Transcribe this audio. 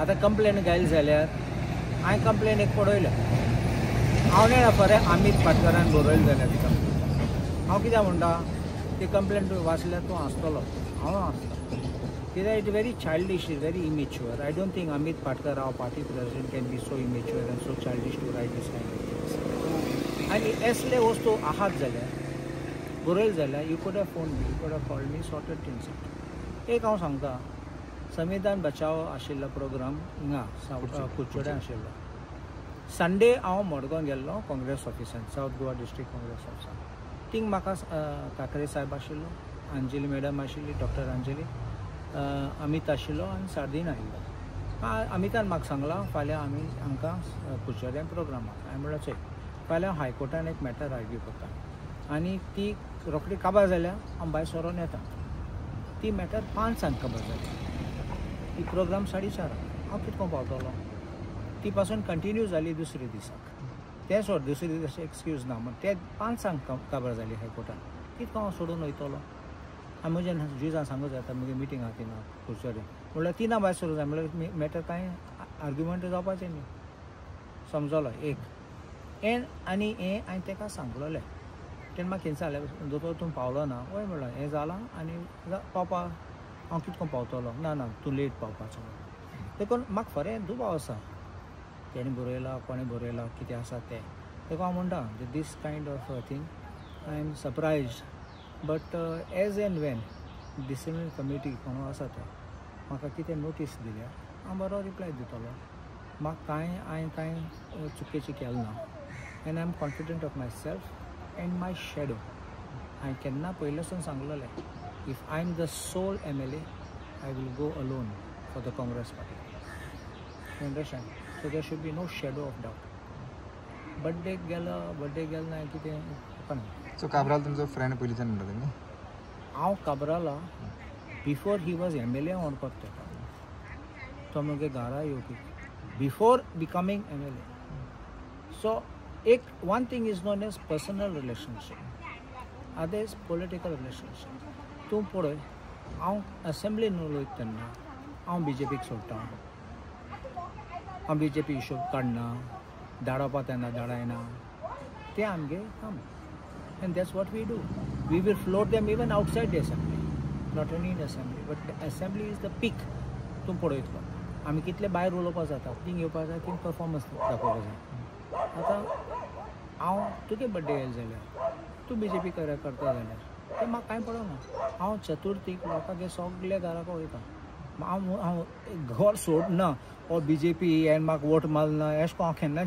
आतां कंप्लेन गायल जाल्यार हांवें कंप्लेन एक पडयल्या हांव ना बरें अमित पाटकरान बरयलें जाल्यार ती कंप्लेन हांव कित्याक म्हणटा ती कंप्लेन तूं वाचल्यार तूं आसतलो हांव आसता कित्याक it very childish is very immature I don't think Amit Patkar our party president can be so immature and so childish to write this kind of things आनी असले वस्तू आहात जाल्यार बरयले जाल्यार you could have phone me you could have called me sorted things एक हांव सांगता संविधान बचाव आशिल्लो प्रोग्राम हिंगा कुडचड्यां आशिल्लो संडे हांव मडगांव गेल्लो काँग्रेस ऑफिसान सावथ गोवा डिस्ट्रिक्ट काँग्रेस ऑफिसान थिंग म्हाका काकरे साहेब आशिल्लो अंजली मॅडम आशिल्ली डॉक्टर अंजली अमित आशिल्लो आनी सार्दीन आयिल्लो अमितान म्हाका सांगलां फाल्यां आमी हांकां कुडचड्यां प्रोग्रामाक हांवें म्हणलें चल फाल्यां हायकोर्टान एक मॅटर आर्ग्यू करता आनी ती रोखडी काबार जाल्या हांव भायर सरोन येता ती मॅटर 5 काबार जाली ही प्रोग्राम 4:30 हांव कितको पावतलो ती पासून कंटिन्यू जाली दुसरे दिसाक ते सोड दुसरे दीस एक्सक्यूज ना म्हण ते 5 काबार जाली हायकोर्टान कितको हांव सोडून वयतलो हांवें म्हज्या जुजान सांगूंक जाता मुगे मिटींग आहा तिना कुडचड्यां म्हणल्यार तिना भायर सरूं जाय म्हणल्यार मॅटर कांय आर्ग्युमेंट जावपाचें न्ही समजलो एक हें आनी हें हांवें ताका सांगलोलें तेन्ना म्हाका कितें जालें दोतोर तूं पावलो ना वय म्हणलें हें जालां आनी पावपा हांव कितको पावतलो ना तूं लेट पावपाचो देखून म्हाका खरें दुबाव आसा तेणी बरयलां कोणें बरयलां कितें आसा तें देखून हांव म्हणटा this kind of thing I am surprised but as and when disciplinary committee कोणू आसा तो म्हाका कितें नोटीस दिल्यार हांव बरो रिप्लाय दितलो म्हाका हांवें कांय चुकीचें केलें ना and I am confident of myself and my shadow हांवें केन्ना पयलेसून सांगलोलें if I am the sole MLA I will go alone for the Congress party. You understand? So there should be no shadow of doubt. Birthday गेलो ना कितें पण सो काब्राल तुमचो friend पयलींच्यान म्हणटा तुमी हांव काब्राला बिफोर ही वॉज MLA ऑन करता तो मुगे घरा येवपी बिफोर बिकमिंग MLA सो एक one thing is known as personal relationship other is political relationship तूं पळय हांव असेंब्लीन उलयता तेन्ना हांव BJPक सोडटा हांव BJP हिशोब काडना धाडोवपा तेन्ना धाडायना तें आमगे काम and that's what we do. We will float them even outside the assembly, not only in assembly, but the assembly is the peak. तुम पळयतलो आमी कितले भायर उलोवपा जाता थिंग येवपा जाय थिंग परफॉर्मन्स दाखोवपा जाय आतां हांव तुगे बर्थडे येयलो जाल्यार तूं BJP करता जाल्यार तें म्हाका कांय पडना हांव चतुर्थीक लोकांगे सगळे घराक वयता हांव घर सोडना और BJP एन म्हाका वोट मारना अशें को हांव केन्ना